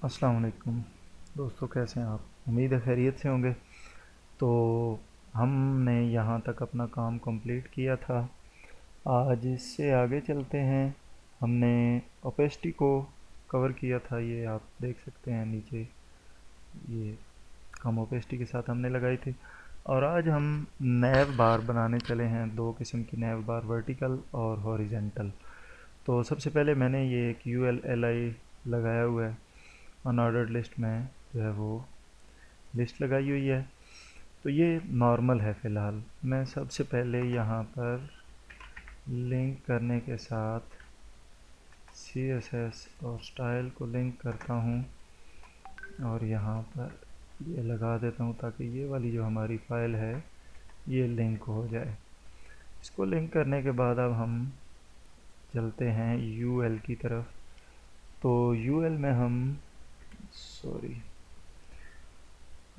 अस्सलाम वालेकुम दोस्तों, कैसे हैं आप? उम्मीद है खैरियत से होंगे। तो हमने यहाँ तक अपना काम कंप्लीट किया था। आज इससे आगे चलते हैं। हमने ओपेसिटी को कवर किया था, ये आप देख सकते हैं नीचे। ये कम ओपेसिटी के साथ हमने लगाई थी। और आज हम नैव बार बनाने चले हैं। दो किस्म की नैव बार, वर्टिकल और हॉरिजेंटल। तो सबसे पहले मैंने ये एक UL लगाया हुआ है। अनऑर्डर्ड लिस्ट में जो है वो लिस्ट लगाई हुई है। तो ये नॉर्मल है फ़िलहाल। मैं सबसे पहले यहाँ पर लिंक करने के साथ CSS और स्टाइल को लिंक करता हूँ और यहाँ पर ये लगा देता हूँ ताकि ये वाली जो हमारी फ़ाइल है ये लिंक हो जाए। इसको लिंक करने के बाद अब हम चलते हैं UL की तरफ। तो UL में हम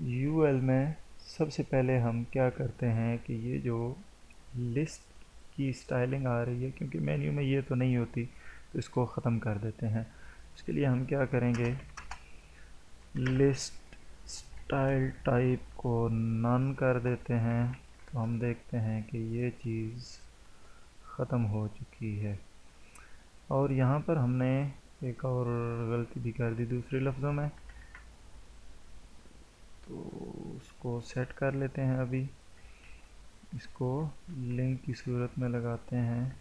UL में सबसे पहले हम क्या करते हैं कि ये जो लिस्ट की स्टाइलिंग आ रही है, क्योंकि मेन्यू में ये तो नहीं होती, तो इसको ख़त्म कर देते हैं। इसके लिए हम क्या करेंगे, लिस्ट स्टाइल टाइप को नन कर देते हैं। तो हम देखते हैं कि ये चीज़ ख़त्म हो चुकी है। और यहाँ पर हमने एक और गलती भी कर दी दूसरे लफ्ज़ों में, तो उसको सेट कर लेते हैं। अभी इसको लिंक की सूरत में लगाते हैं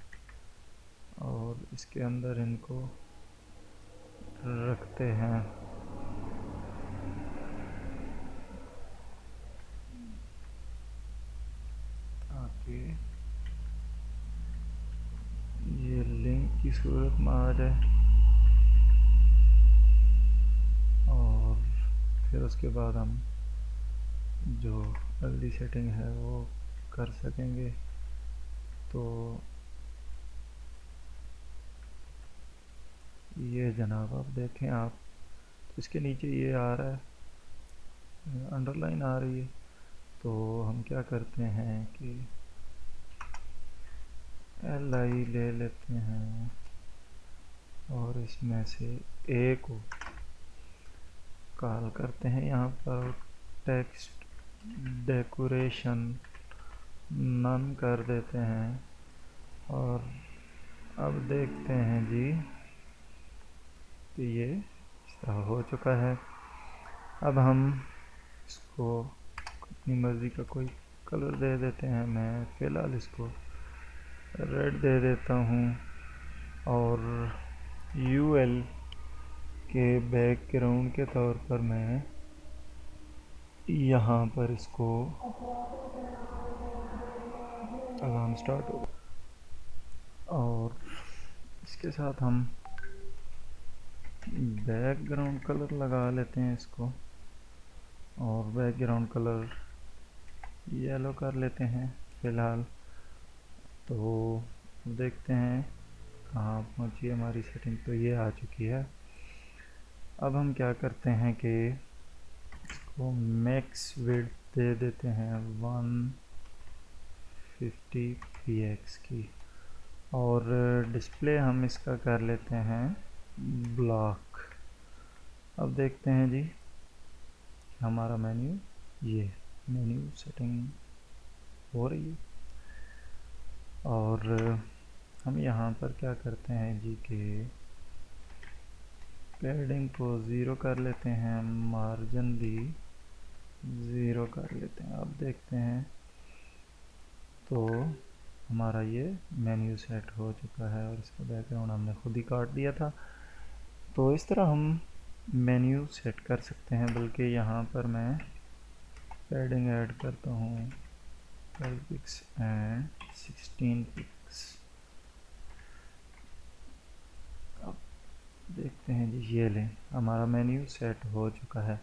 और इसके अंदर इनको रखते हैं। ताकि ये लिंक की सूरत में आ जाए और फिर उसके बाद हम जो अगली सेटिंग है वो कर सकेंगे। तो ये जनाब आप देखें, आप तो इसके नीचे ये आ रहा है, अंडरलाइन आ रही है। तो हम क्या करते हैं कि LI ले लेते हैं और इसमें से A को कॉल करते हैं। यहाँ पर टेक्स्ट डेकोरेशन नन कर देते हैं और अब देखते हैं जी कि ये इस तरह हो चुका है। अब हम इसको अपनी मर्ज़ी का कोई कलर दे देते हैं। मैं फ़िलहाल इसको रेड दे देता हूँ और UL के बैकग्राउंड के तौर पर मैं यहाँ पर इसको अलार्म स्टार्ट हो और इसके साथ हम बैकग्राउंड कलर लगा लेते हैं इसको और बैकग्राउंड कलर येलो कर लेते हैं फ़िलहाल। तो देखते हैं कहाँ पहुँची हमारी सेटिंग। तो ये आ चुकी है। अब हम क्या करते हैं कि इसको मैक्स विड्थ दे देते हैं 150 px की और डिस्प्ले हम इसका कर लेते हैं ब्लॉक। अब देखते हैं जी हमारा मेन्यू, ये मेन्यू सेटिंग हो रही है। और हम यहाँ पर क्या करते हैं जी कि पैडिंग को 0 कर लेते हैं, मार्जिन भी 0 कर लेते हैं। अब देखते हैं तो हमारा ये मेन्यू सेट हो चुका है और इसका बैकग्राउंड हमने खुद ही काट दिया था। तो इस तरह हम मेन्यू सेट कर सकते हैं। बल्कि यहाँ पर मैं पैडिंग ऐड करता हूँ 12 पिक्स एंड 16 पिक्स। अब देखते हैं जी, ये लें हमारा मेन्यू सेट हो चुका है।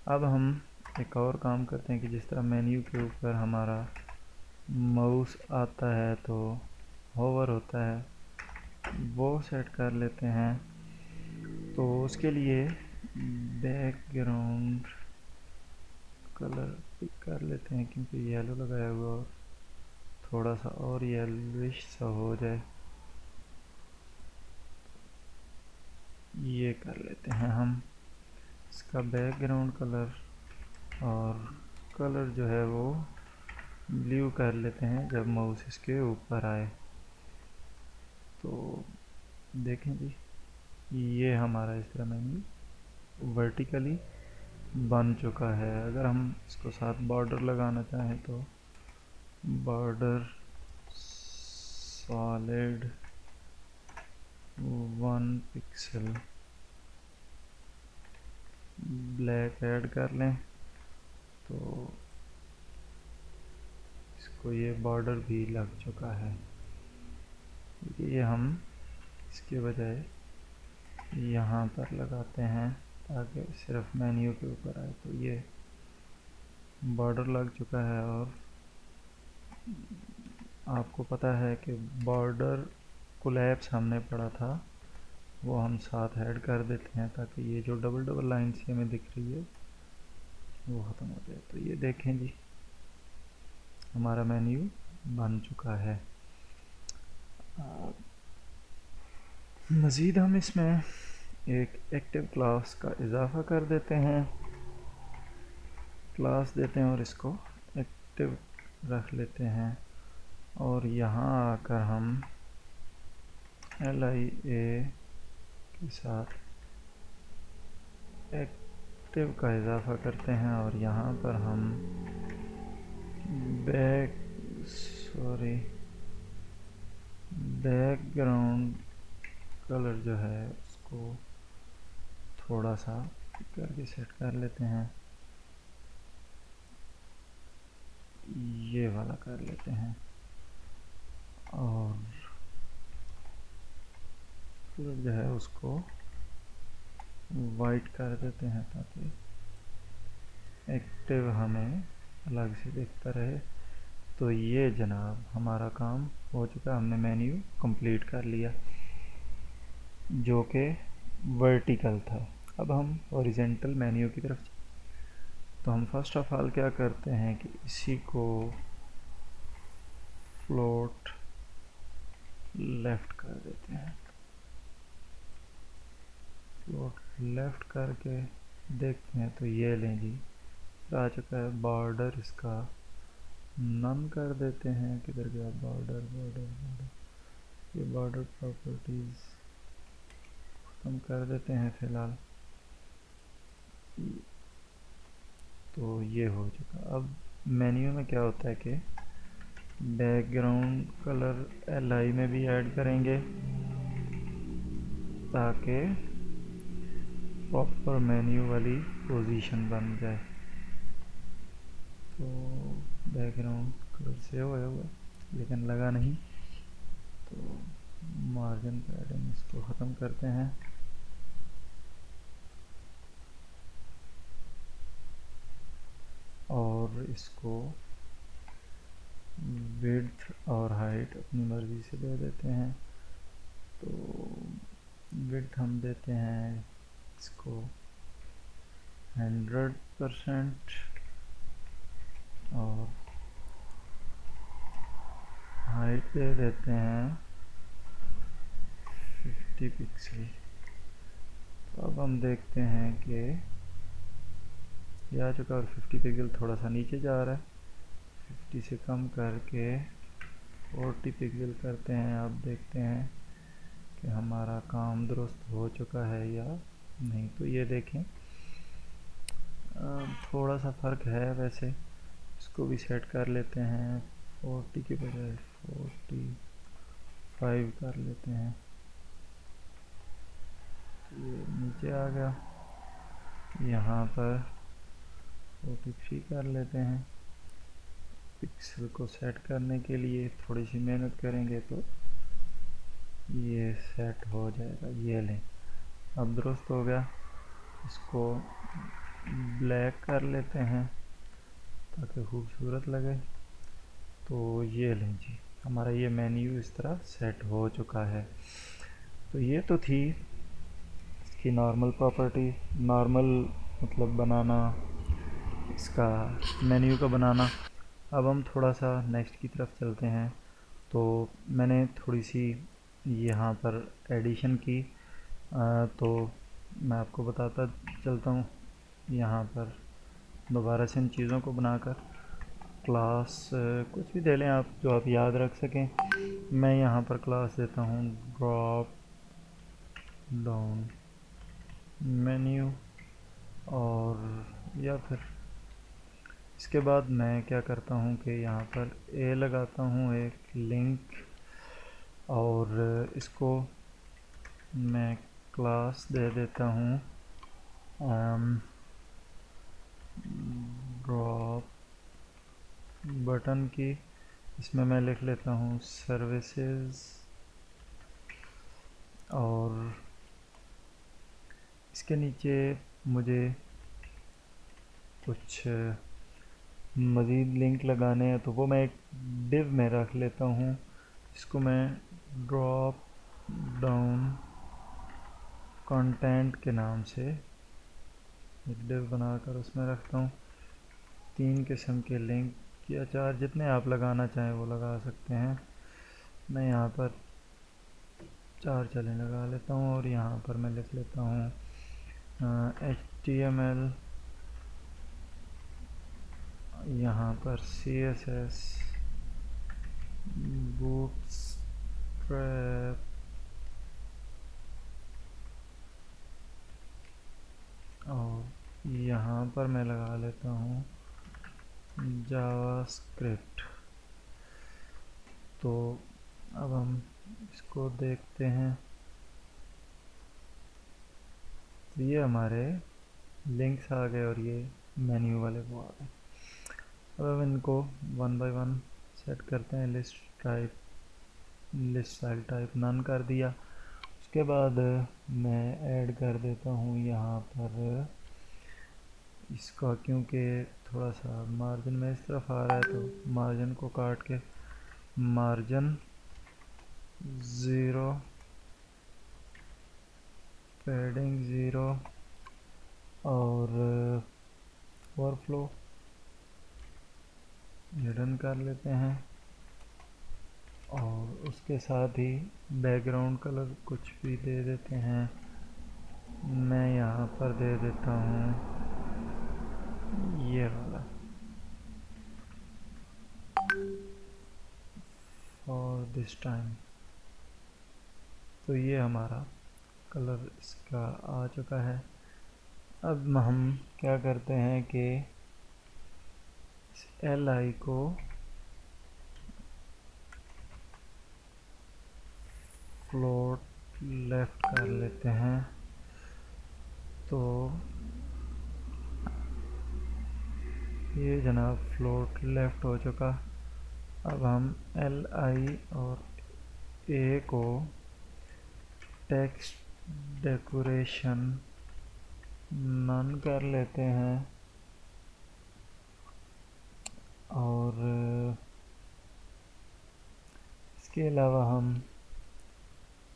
अब हम एक और काम करते हैं कि जिस तरह मेन्यू के ऊपर हमारा माउस आता है तो होवर होता है, वो सेट कर लेते हैं। तो उसके लिए बैकग्राउंड कलर पिक कर लेते हैं, क्योंकि येलो लगाया हुआ और थोड़ा सा और येलोइश सा हो जाए, ये कर लेते हैं हम। इसका बैकग्राउंड कलर और कलर जो है वो ब्लू कर लेते हैं जब माउस इसके ऊपर आए। तो देखें जी, ये हमारा इस तरह मेन्यू वर्टिकली बन चुका है। अगर हम इसको साथ बॉर्डर लगाना चाहें तो border solid 1 pixel black add कर लें तो इसको ये बॉर्डर भी लग चुका है। ये हम इसके बजाय यहाँ पर लगाते हैं ताकि सिर्फ मेन्यू के ऊपर आए। तो ये बॉर्डर लग चुका है और आपको पता है कि बॉर्डर कोलैप्स हमने पढ़ा था, वो हम साथ ऐड कर देते हैं ताकि ये जो डबल डबल लाइन सी हमें दिख रही है वो ख़त्म हो जाए। तो ये देखें जी, हमारा मेन्यू बन चुका है। मज़ीद हम इसमें एक एक्टिव क्लास का इजाफ़ा कर देते हैं, क्लास देते हैं और इसको एक्टिव रख लेते हैं। और यहाँ आकर हम LIA के साथ एक्टिव का इजाफ़ा करते हैं और यहाँ पर हम बैकग्राउंड कलर जो है उसको थोड़ा सा करके सेट कर लेते हैं, ये वाला कर लेते हैं और कलर जो है उसको वाइट कर देते हैं ताकि एक्टिव हमें अलग से दिखता रहे। तो ये जनाब हमारा काम हो चुका, हमने मेन्यू कंप्लीट कर लिया जो कि वर्टिकल था। अब हम हॉरिजेंटल मेन्यू की तरफ, तो हम फर्स्ट ऑफ ऑल क्या करते हैं कि इसी को फ्लोट लेफ़्ट कर देते हैं। फ्लोट लेफ़्ट करके देखते हैं तो ये लें जी आ चुका है। बॉर्डर इसका नन कर देते हैं, किधर गया बॉर्डर, ये बॉर्डर प्रॉपर्टीज़ ख़त्म कर देते हैं फ़िलहाल। तो ये हो चुका। अब मेन्यू में क्या होता है कि बैकग्राउंड कलर LI में भी ऐड करेंगे ताकि प्रॉपर मेन्यू वाली पोजीशन बन जाए। तो बैकग्राउंड कलर सेव होया हुआ लेकिन लगा नहीं, तो मार्जिन पैडिंग इसको ख़त्म करते हैं और इसको विड्थ और हाइट अपनी मर्ज़ी से दे देते हैं। तो विड्थ हम देते हैं इसको 100% और हाइट दे देते हैं 50 पिक्सल। तो अब हम देखते हैं कि ये आ चुका और 50 पिक्सल थोड़ा सा नीचे जा रहा है। 50 से कम करके 40 पिक्सल करते हैं। अब देखते हैं कि हमारा काम दुरुस्त हो चुका है या नहीं। तो ये देखें थोड़ा सा फ़र्क है, वैसे इसको भी सेट कर लेते हैं। 40 के बजाय 45 कर लेते हैं। ये नीचे आ गया, यहाँ पर 43 कर लेते हैं। पिक्सल को सेट करने के लिए थोड़ी सी मेहनत करेंगे तो ये सेट हो जाएगा। ये लें, अब दुरुस्त हो गया। इसको ब्लैक कर लेते हैं ताकि खूबसूरत लगे। तो ये लें जी, हमारा ये मेन्यू इस तरह सेट हो चुका है। तो ये तो थी इसकी नॉर्मल प्रॉपर्टी, नॉर्मल मतलब बनाना, इसका मेन्यू का बनाना। अब हम थोड़ा सा नेक्स्ट की तरफ चलते हैं। तो मैंने थोड़ी सी यहाँ पर एडिशन की, तो मैं आपको बताता चलता हूँ। यहाँ पर दोबारा से इन चीज़ों को बनाकर क्लास कुछ भी दे लें आप जो आप याद रख सकें। मैं यहाँ पर क्लास देता हूँ ड्रॉप डाउन मेन्यू, और या फिर इसके बाद मैं क्या करता हूँ कि यहाँ पर ए लगाता हूँ एक लिंक, और इसको मैं क्लास दे देता हूँ ड्रॉप बटन की। इसमें मैं लिख लेता हूँ सर्विसेज, और इसके नीचे मुझे कुछ मज़ीद लिंक लगाने हैं तो वो मैं एक डिव में रख लेता हूँ। इसको मैं ड्रॉप डाउन कंटेंट के नाम से एक डिव बनाकर उसमें रखता हूँ। 3 किस्म के लिंक या 4 जितने आप लगाना चाहें वो लगा सकते हैं। मैं यहाँ पर 4 चलें लगा लेता हूँ, और यहाँ पर मैं लिख लेता हूँ HTML, यहाँ पर CSS, बूटस्ट्रैप, और यहाँ पर मैं लगा लेता हूँ जावास्क्रिप्ट। तो अब हम इसको देखते हैं, तो ये हमारे लिंक्स आ गए और ये मेन्यू वाले वो आ गए। अब हम इनको 1 बाय 1 सेट करते हैं। लिस्ट स्टाइल टाइप नन कर दिया। उसके बाद मैं ऐड कर देता हूँ यहाँ पर इसका, क्योंकि थोड़ा सा मार्जिन में इस तरफ आ रहा है तो मार्जिन को काट के मार्जिन 0, पैडिंग 0, और ओवरफ्लो हिडन कर लेते हैं, और उसके साथ ही बैकग्राउंड कलर कुछ भी दे देते हैं। मैं यहाँ पर दे देता हूँ ये वाला फॉर दिस टाइम। तो ये हमारा कलर इसका आ चुका है। अब हम क्या करते हैं कि इस LI को फ्लोट लेफ्ट कर लेते हैं। तो ये जनाब फ्लोट लेफ्ट हो चुका। अब हम LI और A को टेक्स्ट डेकोरेशन नन कर लेते हैं, और इसके अलावा हम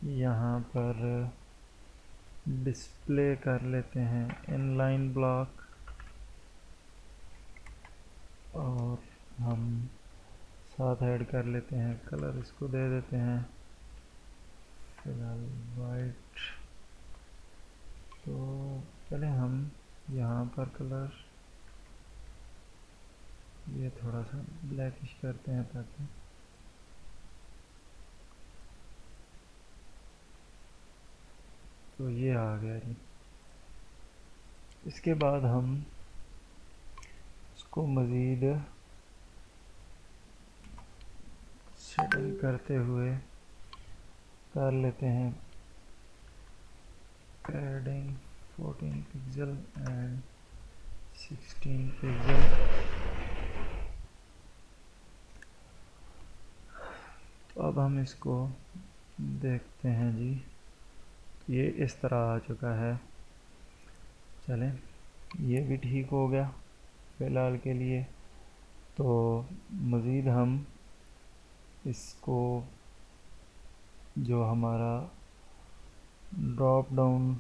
यहाँ पर डिस्प्ले कर लेते हैं इनलाइन ब्लॉक, और हम साथ ऐड कर लेते हैं कलर, इसको दे देते हैं फिलहाल वाइट। तो चले हम यहाँ पर कलर ये थोड़ा सा ब्लैकिश करते हैं ताकि तो ये आ गया जी। इसके बाद हम इसको मज़ीद सेटिंग करते हुए कर लेते हैं पैडिंग 14 पिक्सल एंड 16 पिक्सल। तो अब हम इसको देखते हैं जी, ये इस तरह आ चुका है। चलें, ये भी ठीक हो गया फ़िलहाल के लिए। तो मज़ीद हम इसको जो हमारा ड्रॉप डाउन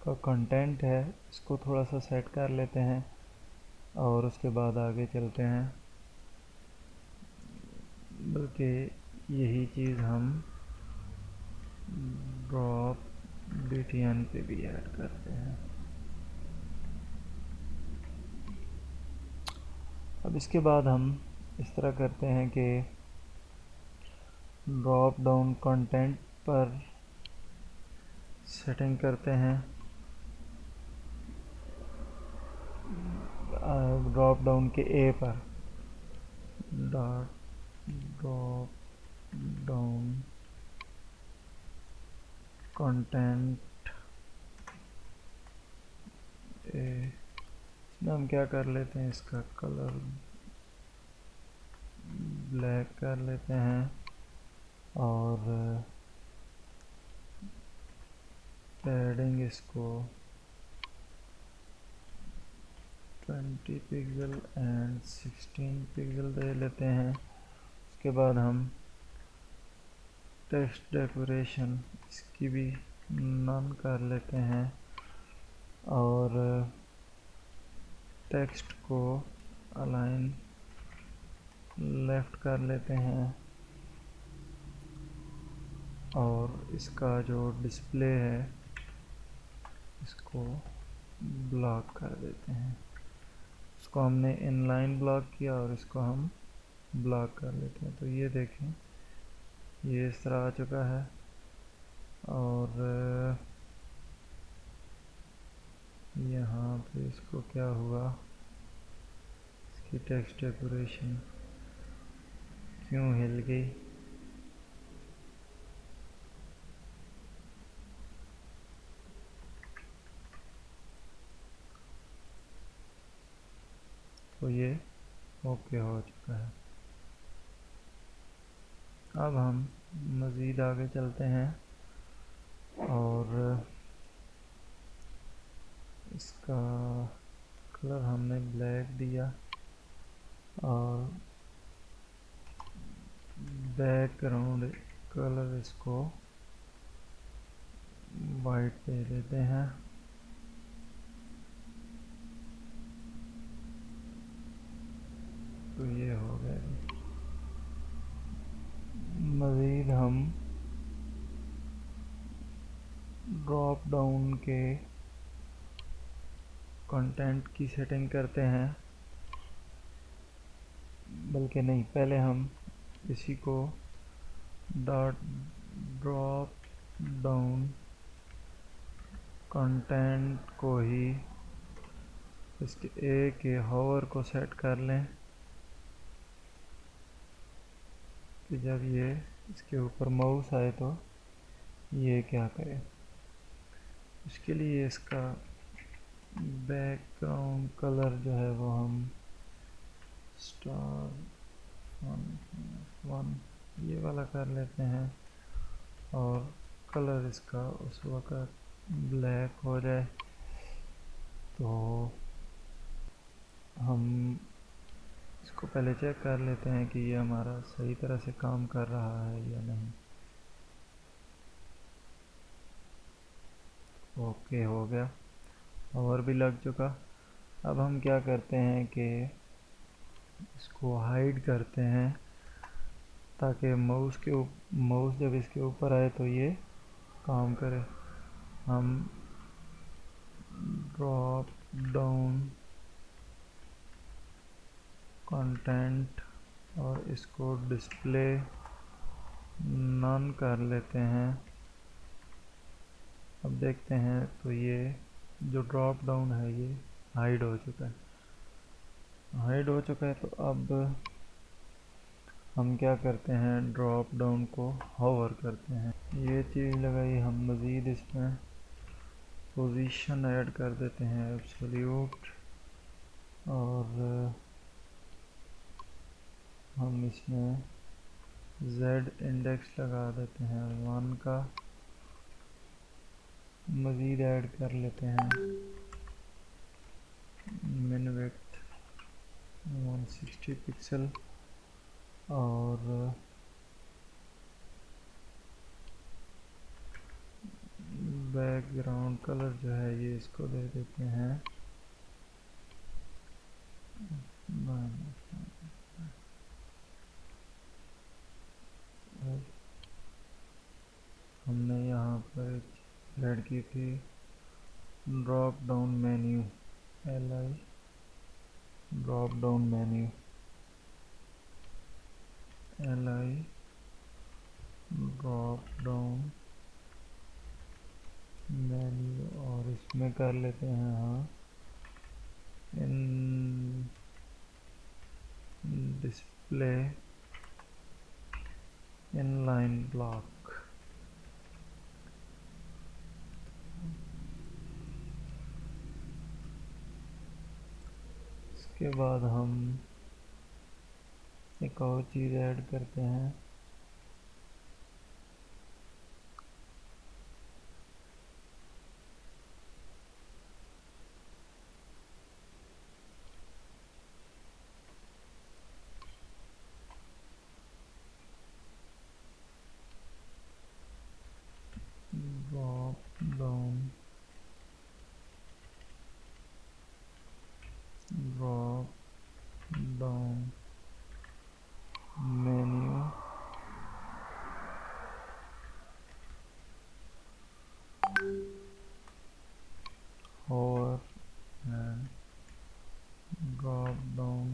का कंटेंट है इसको थोड़ा सा सेट कर लेते हैं, और उसके बाद आगे चलते हैं। बल्कि यही चीज़ हम ड्रॉप BTN पे भी ऐड करते हैं। अब इसके बाद हम इस तरह करते हैं कि ड्रॉप डाउन कंटेंट पर सेटिंग करते हैं, ड्रॉप डाउन के ए पर ड्रॉप डाउन कंटेंट ए। इसमें हम क्या कर लेते हैं, इसका कलर ब्लैक कर लेते हैं और पैडिंग इसको 20 पिक्सल एंड 16 पिक्सल दे लेते हैं। उसके बाद हम टेक्स्ट डेकोरेशन इसकी भी नन कर लेते हैं और टेक्स्ट को अलाइन लेफ्ट कर लेते हैं और इसका जो डिस्प्ले है इसको ब्लॉक कर देते हैं। इसको हमने इनलाइन ब्लॉक किया और इसको हम ब्लॉक कर लेते हैं। तो ये देखें, ये इस तरह आ चुका है और यहाँ पे इसको क्या हुआ, इसकी टेक्स्ट डेकोरेशन क्यों हिल गई। तो ये ओके हो चुका है। अब हम मज़ीद आगे चलते हैं और इसका कलर हमने ब्लैक दिया और बैकग्राउंड कलर इसको वाइट दे देते हैं। तो ये हो गया। मज़ीद हम ड्रॉप डाउन के कंटेंट की सेटिंग करते हैं, बल्कि नहीं, पहले हम इसी को ड्रॉप डाउन कंटेंट को ही इसके ए के होवर को सेट कर लें कि जब ये इसके ऊपर माउस आए तो ये क्या करे। इसके लिए इसका बैकग्राउंड कलर जो है वो हम स्टार 1 ये वाला कर लेते हैं और कलर इसका उस वक्त ब्लैक हो जाए। तो हम इसको पहले चेक कर लेते हैं कि ये हमारा सही तरह से काम कर रहा है या नहीं। ओके हो गया और भी लग चुका। अब हम क्या करते हैं कि इसको हाइड करते हैं ताकि माउस जब इसके ऊपर आए तो ये काम करे। हम ड्रॉप डाउन कंटेंट और इसको डिस्प्ले नन कर लेते हैं। अब देखते हैं तो ये जो ड्रॉप डाउन है ये हाइड हो चुका है। तो अब हम क्या करते हैं, ड्रॉप डाउन को होवर करते हैं। ये चीज़ लगाई, हम मज़ीद इसमें पोजीशन ऐड कर देते हैं एब्सोल्यूट और हम इसमें Z इंडेक्स लगा देते हैं 1 का। मज़ीद ऐड कर लेते हैं मिन विड्थ 160 पिक्सल और बैकग्राउंड कलर जो है ये इसको दे देते हैं हमने यहाँ पर ऐड की थी drop down menu LI drop drop down menu LI drop down menu, और इसमें कर लेते हैं हाँ इन डिस्प्ले इनलाइन ब्लॉक। इसके बाद हम एक और चीज़ ऐड करते हैं, ड्रॉप डाउन मेन्यू और ड्रॉप डाउन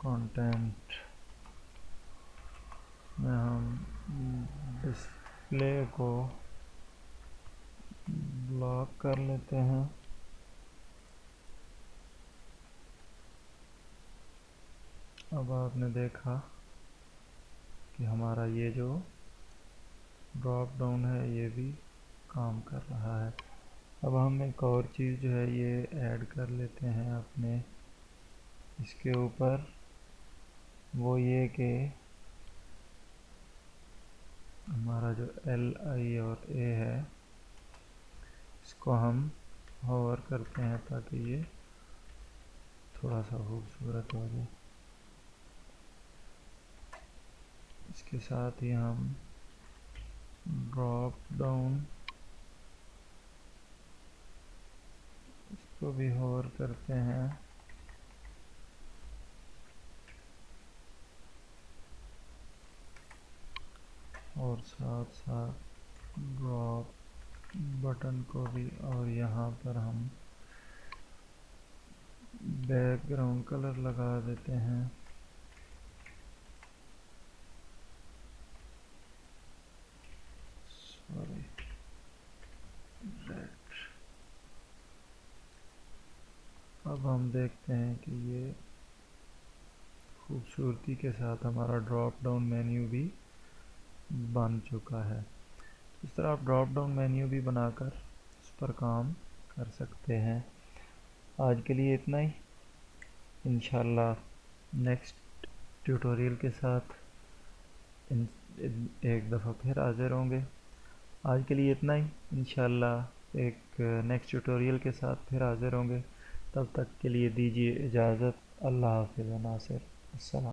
कंटेंट में हम डिस्प्ले को ब्लॉक कर लेते हैं। अब आपने देखा कि हमारा ये जो ड्रॉप डाउन है ये भी काम कर रहा है। अब हम एक और चीज़ जो है ये ऐड कर लेते हैं अपने इसके ऊपर, वो ये कि हमारा जो LI और A है इसको हम होवर करते हैं ताकि ये थोड़ा सा खूबसूरत हो जाए। इसके साथ ही हम ड्रॉप डाउन इसको भी होवर करते हैं और साथ साथ ड्रॉप बटन को भी, और यहाँ पर हम बैकग्राउंड कलर लगा देते हैं सॉरी रेड। अब हम देखते हैं कि ये खूबसूरती के साथ हमारा ड्रॉप डाउन मेन्यू भी बन चुका है। इस तरह आप ड्रॉप डाउन मेन्यू भी बनाकर उस पर काम कर सकते हैं। आज के लिए इतना ही, इंशाल्लाह नेक्स्ट ट्यूटोरियल के साथ एक दफ़ा फिर हाज़िर होंगे। आज के लिए इतना ही, इंशाल्लाह एक नेक्स्ट ट्यूटोरियल के साथ फिर हाज़िर होंगे। तब तक के लिए दीजिए इजाज़त। अल्लाह हाफ़िज़ नासिर। अस्सलाम।